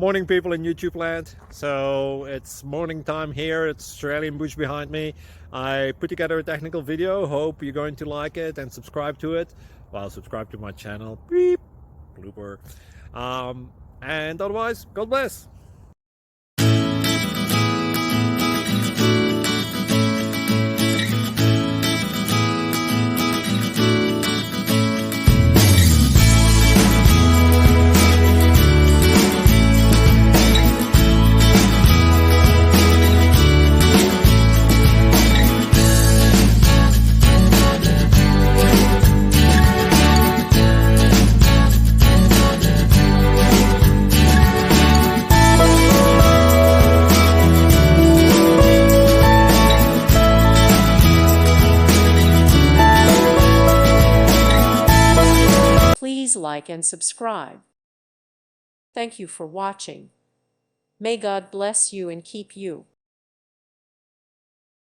Morning people in YouTube land. So it's morning time here. It's Australian bush behind me. I put together a technical video. Hope you're going to like it and subscribe to it. Well, subscribe to my channel. Beep. Blooper. And otherwise, God bless. Please like and subscribe. Thank you for watching. May God bless you and keep you.